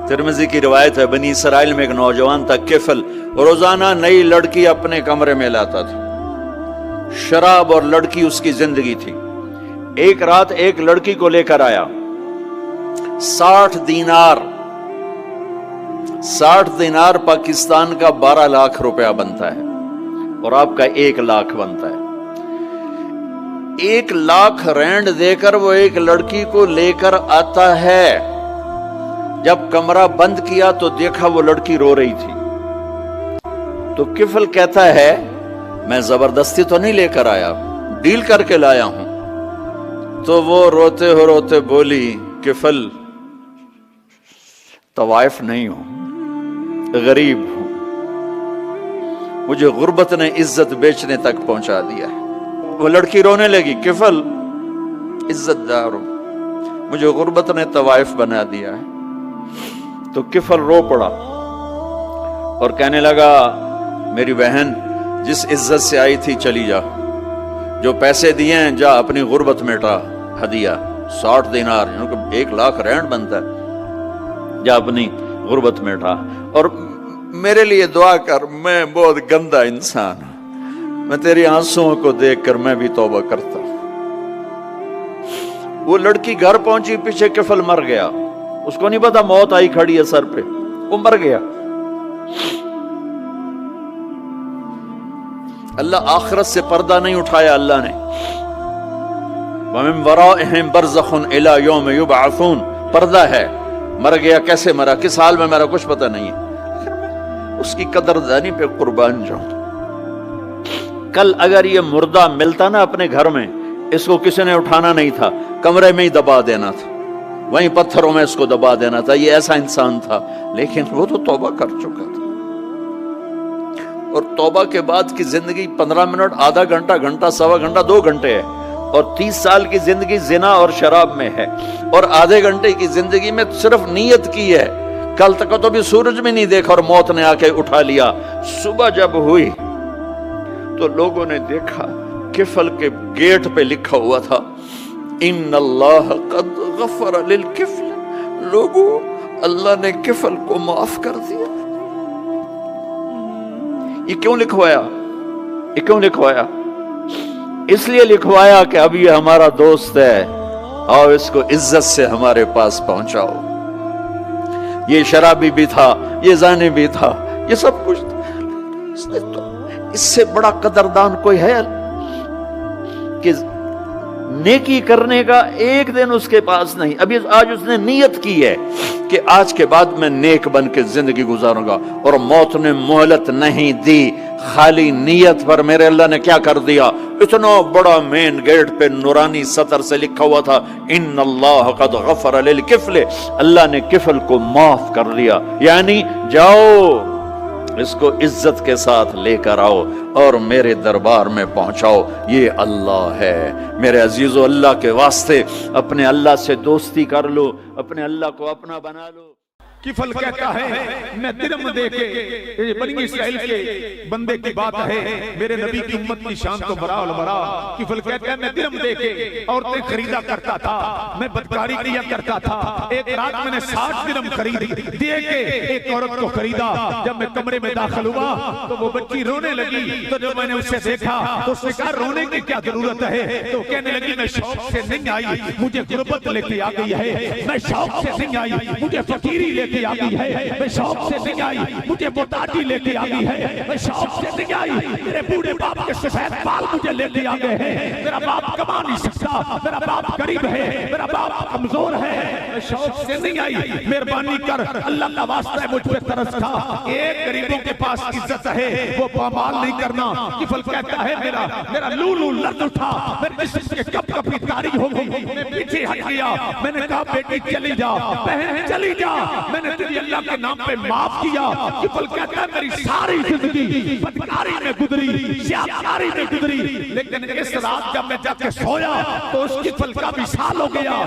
ترمذی کی روایت ہے، بنی اسرائیل میں ایک نوجوان تھا کفل، روزانہ نئی لڑکی اپنے کمرے میں لاتا تھا، شراب اور لڑکی اس کی زندگی تھی۔ ایک رات ایک لڑکی کو لے کر آیا، 60 دینار پاکستان کا 12 لاکھ روپیہ بنتا ہے، اور آپ کا 1 لاکھ بنتا ہے۔ 1 لاکھ رینڈ دے کر وہ ایک لڑکی کو لے کر آتا ہے۔ جب کمرہ بند کیا تو دیکھا وہ لڑکی رو رہی تھی، تو کفل کہتا ہے میں زبردستی تو نہیں لے کر آیا، ڈیل کر کے لایا ہوں۔ تو وہ روتے بولی، کفل طوائف نہیں ہوں، غریب ہوں، مجھے غربت نے عزت بیچنے تک پہنچا دیا ہے۔ وہ لڑکی رونے لگی، کفل عزت دار ہوں، مجھے غربت نے طوائف بنا دیا ہے۔ تو کفل رو پڑا اور کہنے لگا، میری بہن جس عزت سے آئی تھی چلی جا، جو پیسے دیے ہیں جا اپنی غربت مٹا، ہدیہ 60 دینار یعنی کہ 1 لاکھ رینڈ بنتا ہے، جا اپنی غربت مٹا، اور میرے لیے دعا کر، میں بہت گندا انسان ہوں، میں تیری آنسوؤں کو دیکھ کر میں بھی توبہ کرتا ہوں۔ وہ لڑکی گھر پہنچی، پیچھے کفل مر گیا، اس کو نہیں پتا موت آئی کھڑی ہے سر پہ، وہ مر گیا۔ اللہ آخرت سے پردہ نہیں اٹھایا اللہ نے۔ وَمِن وَرَائِهِمْ بَرْزَخٌ إِلَى يَوْمِ يُبْعَثُونَ، پردہ ہے، مر گیا، کیسے مرا، کس حال میں مرا، کچھ پتہ نہیں ہے، اس کی قدردانی پہ قربان جاؤں۔ کل اگر یہ مردہ ملتا نا اپنے گھر میں، اس کو کسی نے اٹھانا نہیں تھا، کمرے میں ہی دبا دینا تھا، وہیں پتھروں میں اس کو دبا دینا تھا، یہ ایسا انسان تھا، لیکن وہ تو توبہ کر چکا تھا۔ اور توبہ کے بعد کی زندگی 15 منٹ، آدھا گھنٹہ، گھنٹہ، سوا گھنٹہ، 2 گھنٹے ہے، اور 30 سال کی زندگی زنا اور شراب میں ہے، اور آدھے گھنٹے کی زندگی میں صرف نیت کی ہے۔ کل تک تو بھی سورج میں نہیں دیکھا اور موت نے آ کے اٹھا لیا۔ صبح جب ہوئی تو لوگوں نے دیکھا کفل کے گیٹ پہ لکھا ہوا تھا، ان اللہ قد غفر للکفل، لوگوں اللہ نے کفل کو معاف کر دیا۔ یہ کیوں لکھوایا؟ یہ کیوں لکھوایا؟ اس لیے لکھوایا کہ اب یہ ہمارا دوست ہے، اور اس کو عزت سے ہمارے پاس پہنچاؤ۔ یہ شرابی بھی تھا، یہ زانی بھی تھا، یہ سب کچھ تھا۔ اس سے بڑا قدردان کوئی ہے کہ نیکی کرنے کا ایک دن اس کے پاس نہیں؟ ابھی آج اس نے نیت کی ہے کہ آج کے بعد میں نیک بن کے زندگی گزاروں گا، اور موت نے مہلت نہیں دی۔ خالی نیت پر میرے اللہ نے کیا کر دیا، اتنا بڑا مین گیٹ پہ نورانی سطر سے لکھا ہوا تھا، ان اللہ قد غفر للکفل، اللہ نے کفل کو معاف کر دیا۔ یعنی جاؤ اس کو عزت کے ساتھ لے کر آؤ اور میرے دربار میں پہنچاؤ، یہ اللہ ہے۔ میرے عزیزو، اللہ کے واسطے اپنے اللہ سے دوستی کر لو، اپنے اللہ کو اپنا بنا لو۔ کفل کہتا ہے میں درم دے کے، یہ بنی اسرائیل کے بندے کی بات ہے، میرے نبی کی امت کی شان تو برا البرا۔ کفل کہتا ہے میں درم دے کے عورتیں خریدا کرتا تھا، میں بدکاری کیا کرتا تھا۔ ایک رات میں نے 60 درم خرید دے کے ایک عورت کو خریدا۔ جب میں کمرے میں داخل ہوا تو وہ بچی رونے لگی، تو جب میں نے اسے دیکھا تو اس نے کہا رونے کی کیا ضرورت ہے؟ تو کہنے لگی میں شوق سے نہیں آئی، مجھے غربت لے کے آ گئی ہے، میں شوق سے نہیں آئی، مجھے فقیری لے کے آ گئی ہے، میں شوق سے نہیں آئی، مجھے محتاجی لے کے آ گئی ہے، میں شوق سے نہیں آئی، میرے بوڑھے باپ کے سفید بال مجھے لے کے آ گئے ہیں، میرا باپ کما نہیں سکتا، میرا باپ غریب ہے، میرا باپ کمزور ہے، میں شوق سے نہیں آئی، مہربانی کر، اللہ کا واسطہ ہے، مجھ پہ ترس تھا۔ ایک غریبوں کے پاس عزت ہے، وہ پامال نہیں کرنا۔ کفل کہتا ہے میرا لولو لرز اٹھا، میرے جسم کے کپ کپی تاری ہو گئی، میں پیچھے ہٹ گیا، میں نے کہا بیٹی چلی جا، بہن چلی جا، میں نے تجھے اللہ کے نام پہ معاف کیا۔ کفل کہتا ہے میری ساری زندگی بدکاری میں گزری، سیاکاری میں گزری، لیکن اس رات جب میں جا کے سویا تو اس کفل کا وصال ہو گیا،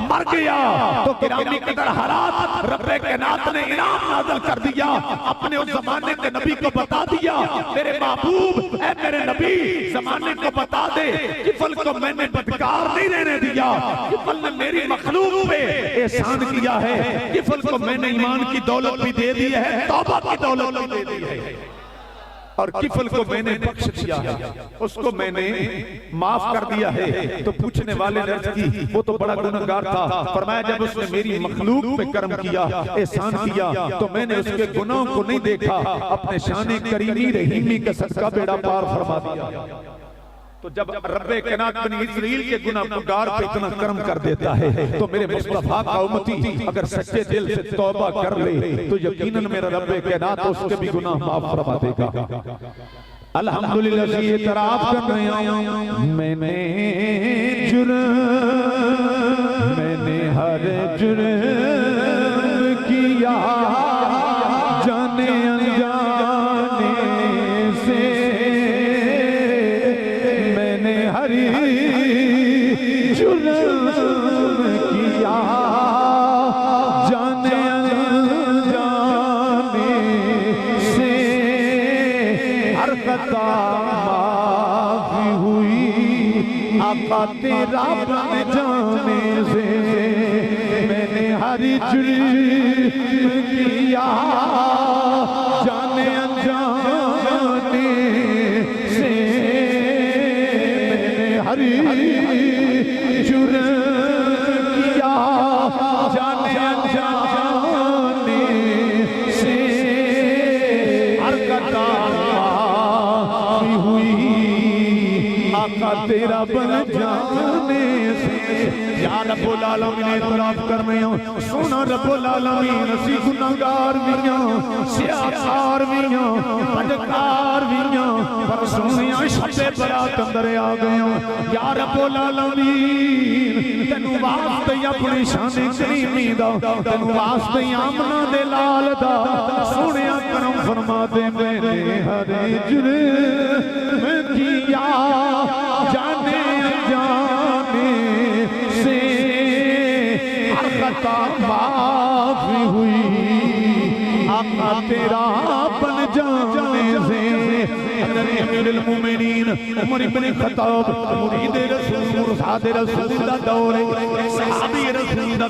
مر گیا۔ تو گرامی قدر حالات رب کائنات نے انعام نازل کر دیا، اپنے اس زمانے کے نبی کو بتا دیا، میرے محبوب اے میرے نبی زمانے کو بتا دے، کفل کو میں نے بدکار نہیں رہنے دیا، کفل نے میری مخلوق پہ احسان کیا ہے، کفل کو میں نے ایمان کی دولت بھی دے دی ہے، توبہ کی دولت بھی دے دی ہے، اور کفل کو میں نے بخش دیا ہے، اس کو میں نے معاف کر دیا ہے۔ تو پوچھنے والے نے عرض کی وہ تو بڑا گنہگار تھا، فرمایا جب اس نے میری مخلوق پہ کرم کیا، احسان کیا، تو میں نے اس کے گناہوں کو نہیں دیکھا، اپنے شان کریمی رحیمی کا صدقہ بیڑا پار فرما دیا۔ تو جب رب کائنات بنی اسرائیل کے گناہ گار پہ اتنا کرم کر دیتا ہے، تو میرے مصطفیٰ کا امتی اگر سچے دل سے توبہ کر لے تو یقیناً میرا رب کائنات اس کے بھی گناہ معاف فرما دے گا۔ الحمدللہ سے اعتراف کر رہے ہیں، میں نے ہر جرم کیا، جانے انجانے سے جرم کیا، جانے انجانے سے ہر خطا معافی ہوئی، آقا تیرا بن جانے سے میں نے ہر جرم کیا، جانے انجانے سے ہر جرم کیا، جانے انجانے سے ہر خطا معافی ہوئی، آقا تیرا بن جانے سے۔ یا رب العالمین اعتراف کر رہے ہوں، سونا رب العالمین اسی گناہگار بھی ہوں، سیاکار بھی ہوں، بدکار بھی ہوں، پر سونیاں شب برات اندر آ گئے ہوں۔ یا رب العالمین تینوں واسطے اپنی شان کریمی دا، تینوں واسطے آمنہ دے لال دا، سونیاں کرم فرما دے، میں نے ہر جرم کیا، جانے جانے سے ہر خطا معافی ہوئی، آقا تیرا بن جانے سے۔ حضرت امیر المومنین عمر بن خطاب مرید رسول مرشد رسول دا دور، صحابی رسول دا